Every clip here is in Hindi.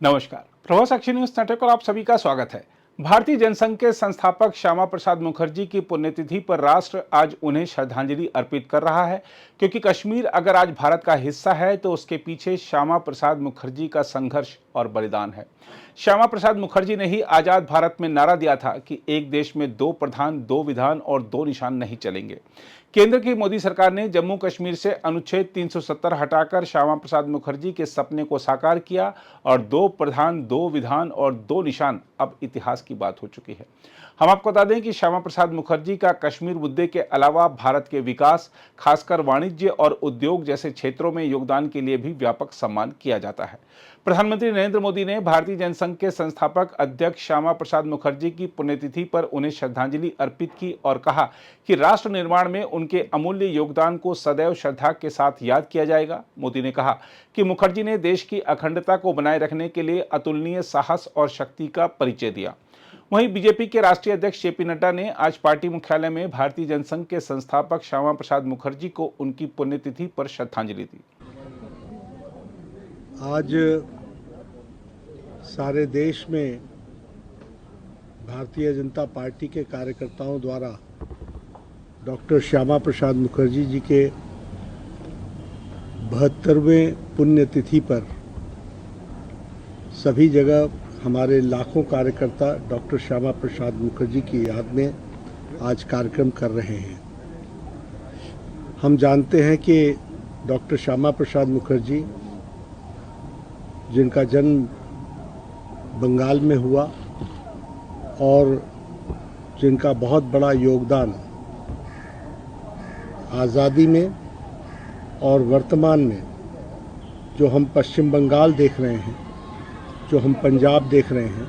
नमस्कार, प्रभाव साक्षी न्यूज नेटवर्क पर आप सभी का स्वागत है। भारतीय जनसंघ के संस्थापक श्यामा प्रसाद मुखर्जी की पुण्यतिथि पर राष्ट्र आज उन्हें श्रद्धांजलि अर्पित कर रहा है, क्योंकि कश्मीर अगर आज भारत का हिस्सा है तो उसके पीछे श्यामा प्रसाद मुखर्जी का संघर्ष और बलिदान है। श्यामा प्रसाद मुखर्जी ने ही आजाद भारत में नारा दिया था कि एक देश में दो प्रधान, दो विधान और दो निशान नहीं चलेंगे। केंद्र की मोदी सरकार ने जम्मू कश्मीर से अनुच्छेद 370 हटाकर श्यामा प्रसाद मुखर्जी के सपने को साकार किया और दो प्रधान, दो विधान और दो निशान अब इतिहास की बात हो चुकी है। हम आपको बता दें कि श्यामा प्रसाद मुखर्जी का कश्मीर मुद्दे के अलावा भारत के विकास, खासकर वाणिज्य और उद्योग जैसे क्षेत्रों में योगदान के लिए भी व्यापक सम्मान किया जाता है। प्रधानमंत्री नरेंद्र मोदी ने भारतीय जनसंघ के संस्थापक अध्यक्ष श्यामा प्रसाद मुखर्जी की पुण्यतिथि पर उन्हें श्रद्धांजलि अर्पित की और कहा कि राष्ट्र निर्माण में उनके अमूल्य योगदान को सदैव श्रद्धा के साथ याद किया जाएगा। मोदी ने कहा कि मुखर्जी ने देश की अखंडता को बनाए रखने के लिए अतुलनीय साहस और शक्ति का परिचय दिया। वहीं बीजेपी के राष्ट्रीय अध्यक्ष जेपी नड्डा ने आज पार्टी मुख्यालय में भारतीय जनसंघ के संस्थापक श्यामा प्रसाद मुखर्जी को उनकी पुण्यतिथि पर श्रद्धांजलि दी। आज सारे देश में भारतीय जनता पार्टी के कार्यकर्ताओं द्वारा डॉक्टर श्यामा प्रसाद मुखर्जी जी के 72वें पुण्यतिथि पर सभी जगह हमारे लाखों कार्यकर्ता डॉक्टर श्यामा प्रसाद मुखर्जी की याद में आज कार्यक्रम कर रहे हैं। हम जानते हैं कि डॉक्टर श्यामा प्रसाद मुखर्जी, जिनका जन्म बंगाल में हुआ और जिनका बहुत बड़ा योगदान आज़ादी में और वर्तमान में जो हम पश्चिम बंगाल देख रहे हैं, जो हम पंजाब देख रहे हैं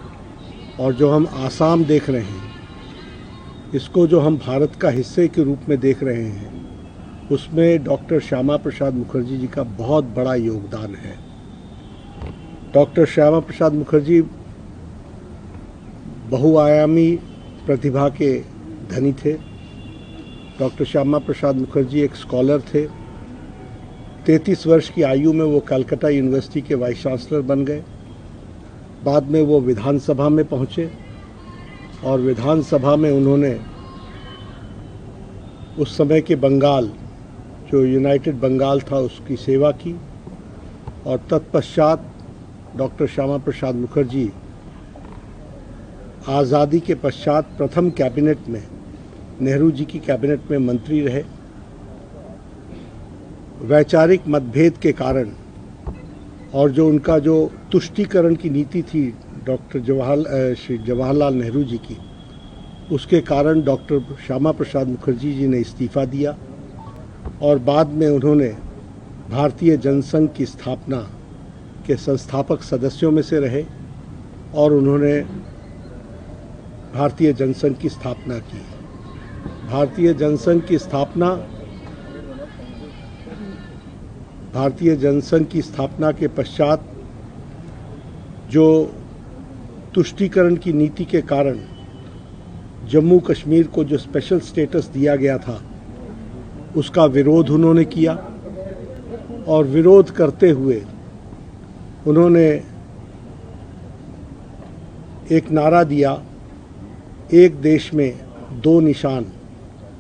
और जो हम आसाम देख रहे हैं, इसको जो हम भारत का हिस्से के रूप में देख रहे हैं, उसमें डॉक्टर श्यामा प्रसाद मुखर्जी जी का बहुत बड़ा योगदान है। डॉक्टर श्यामा प्रसाद मुखर्जी बहुआयामी प्रतिभा के धनी थे। डॉक्टर श्यामा प्रसाद मुखर्जी एक स्कॉलर थे। 33 वर्ष की आयु में वो कलकत्ता यूनिवर्सिटी के वाइस चांसलर बन गए। बाद में वो विधानसभा में पहुंचे और विधानसभा में उन्होंने उस समय के बंगाल, जो यूनाइटेड बंगाल था, उसकी सेवा की और तत्पश्चात डॉक्टर श्यामा प्रसाद मुखर्जी आज़ादी के पश्चात प्रथम कैबिनेट में, नेहरू जी की कैबिनेट में मंत्री रहे। वैचारिक मतभेद के कारण और जो उनका जो तुष्टीकरण की नीति थी डॉक्टर जवाहरलाल नेहरू जी की, उसके कारण डॉक्टर श्यामा प्रसाद मुखर्जी जी ने इस्तीफा दिया और बाद में उन्होंने भारतीय जनसंघ की स्थापना के संस्थापक सदस्यों में से रहे और उन्होंने भारतीय जनसंघ की स्थापना की। भारतीय जनसंघ की स्थापना के पश्चात जो तुष्टीकरण की नीति के कारण जम्मू कश्मीर को जो स्पेशल स्टेटस दिया गया था, उसका विरोध उन्होंने किया और विरोध करते हुए उन्होंने एक नारा दिया, एक देश में दो निशान,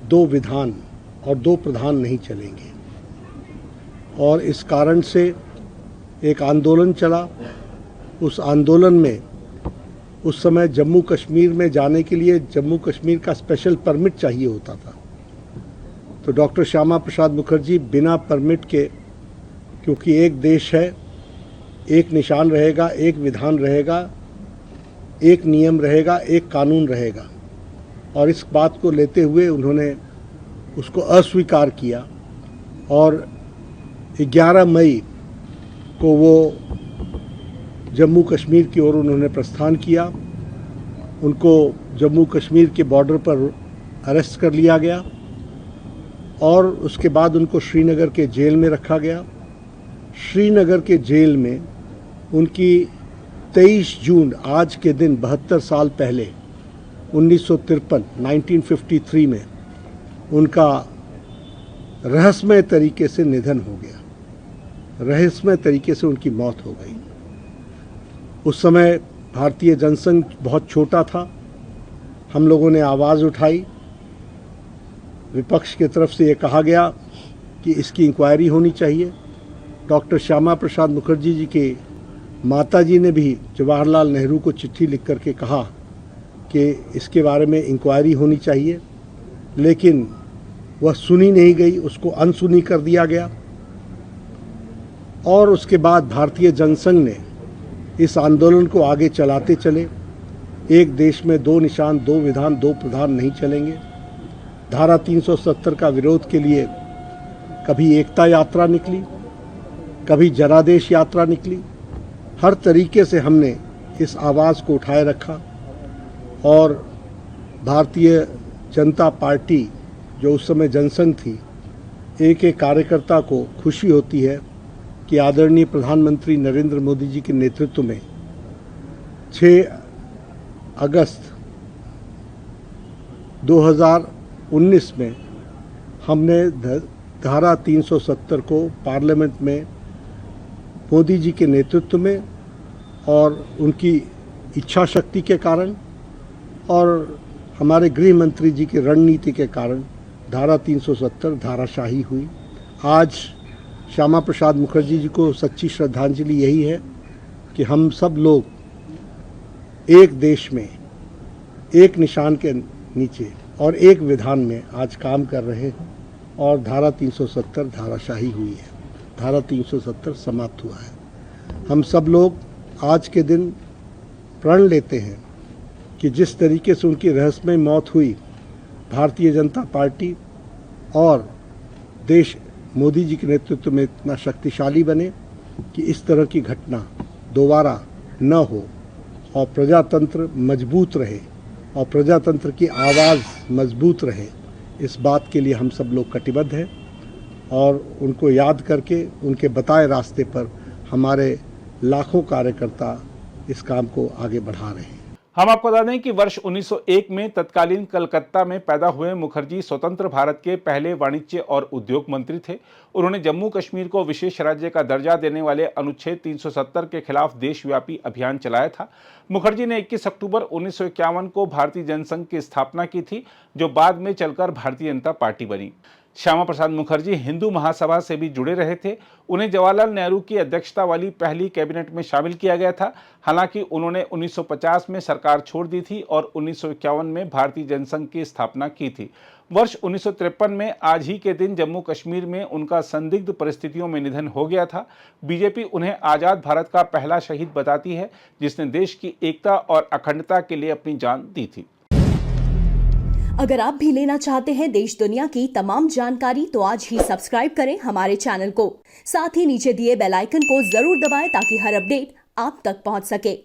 दो विधान और दो प्रधान नहीं चलेंगे। और इस कारण से एक आंदोलन चला। उस आंदोलन में उस समय जम्मू कश्मीर में जाने के लिए जम्मू कश्मीर का स्पेशल परमिट चाहिए होता था। तो डॉक्टर श्यामा प्रसाद मुखर्जी बिना परमिट के, क्योंकि एक देश है, एक निशान रहेगा, एक विधान रहेगा, एक नियम रहेगा, एक कानून रहेगा, और इस बात को लेते हुए उन्होंने उसको अस्वीकार किया और 11 मई को वो जम्मू कश्मीर की ओर उन्होंने प्रस्थान किया। उनको जम्मू कश्मीर के बॉर्डर पर अरेस्ट कर लिया गया और उसके बाद उनको श्रीनगर के जेल में रखा गया। श्रीनगर के जेल में उनकी 23 जून, आज के दिन 72 साल पहले 1953 में उनका रहस्यमय तरीके से निधन हो गया। रहस्यमय तरीके से उनकी मौत हो गई। उस समय भारतीय जनसंघ बहुत छोटा था। हम लोगों ने आवाज़ उठाई, विपक्ष की तरफ से ये कहा गया कि इसकी इंक्वायरी होनी चाहिए। डॉक्टर श्यामा प्रसाद मुखर्जी जी के माताजी ने भी जवाहरलाल नेहरू को चिट्ठी लिख करके कहा कि इसके बारे में इंक्वायरी होनी चाहिए, लेकिन वह सुनी नहीं गई, उसको अनसुनी कर दिया गया। और उसके बाद भारतीय जनसंघ ने इस आंदोलन को आगे चलाते चले। एक देश में दो निशान, दो विधान, दो प्रधान नहीं चलेंगे। धारा 370 का विरोध के लिए कभी एकता यात्रा निकली, कभी जनादेश यात्रा निकली। हर तरीके से हमने इस आवाज़ को उठाए रखा और भारतीय जनता पार्टी जो उस समय जनसंघ थी, एक एक कार्यकर्ता को खुशी होती है कि आदरणीय प्रधानमंत्री नरेंद्र मोदी जी के नेतृत्व में 6 अगस्त 2019 में हमने धारा 370 को पार्लियामेंट में मोदी जी के नेतृत्व में और उनकी इच्छा शक्ति के कारण और हमारे गृह मंत्री जी की रणनीति के कारण धारा 370 धाराशाही हुई। आज श्यामा प्रसाद मुखर्जी जी को सच्ची श्रद्धांजलि यही है कि हम सब लोग एक देश में एक निशान के नीचे और एक विधान में आज काम कर रहे हैं और धारा 370 धाराशाही हुई है, धारा 370 समाप्त हुआ है। हम सब लोग आज के दिन प्रण लेते हैं कि जिस तरीके से उनकी रहस्यमय मौत हुई, भारतीय जनता पार्टी और देश मोदी जी के नेतृत्व में इतना शक्तिशाली बने कि इस तरह की घटना दोबारा न हो और प्रजातंत्र मजबूत रहे और प्रजातंत्र की आवाज़ मजबूत रहे। इस बात के लिए हम सब लोग कटिबद्ध हैं और उनको याद करके उनके बताए रास्ते पर हमारे लाखों कार्यकर्ता इस काम को आगे बढ़ा रहे हैं। हम आपको बता दें कि वर्ष 1901 में तत्कालीन कलकत्ता में पैदा हुए मुखर्जी स्वतंत्र भारत के पहले वाणिज्य और उद्योग मंत्री थे। उन्होंने जम्मू कश्मीर को विशेष राज्य का दर्जा देने वाले अनुच्छेद 370 के खिलाफ देशव्यापी अभियान चलाया था। मुखर्जी ने 21 अक्टूबर 1951 को भारतीय जनसंघ की स्थापना की थी, जो बाद में चलकर भारतीय जनता पार्टी बनी। श्यामा प्रसाद मुखर्जी हिंदू महासभा से भी जुड़े रहे थे। उन्हें जवाहरलाल नेहरू की अध्यक्षता वाली पहली कैबिनेट में शामिल किया गया था। हालांकि उन्होंने 1950 में सरकार छोड़ दी थी और 1951 में भारतीय जनसंघ की स्थापना की थी। वर्ष 1953 में आज ही के दिन जम्मू कश्मीर में उनका संदिग्ध परिस्थितियों में निधन हो गया था। बीजेपी उन्हें आज़ाद भारत का पहला शहीद बताती है, जिसने देश की एकता और अखंडता के लिए अपनी जान दी थी। अगर आप भी लेना चाहते हैं देश दुनिया की तमाम जानकारी, तो आज ही सब्सक्राइब करें हमारे चैनल को। साथ ही नीचे दिए बेल आइकन को जरूर दबाएं ताकि हर अपडेट आप तक पहुंच सके।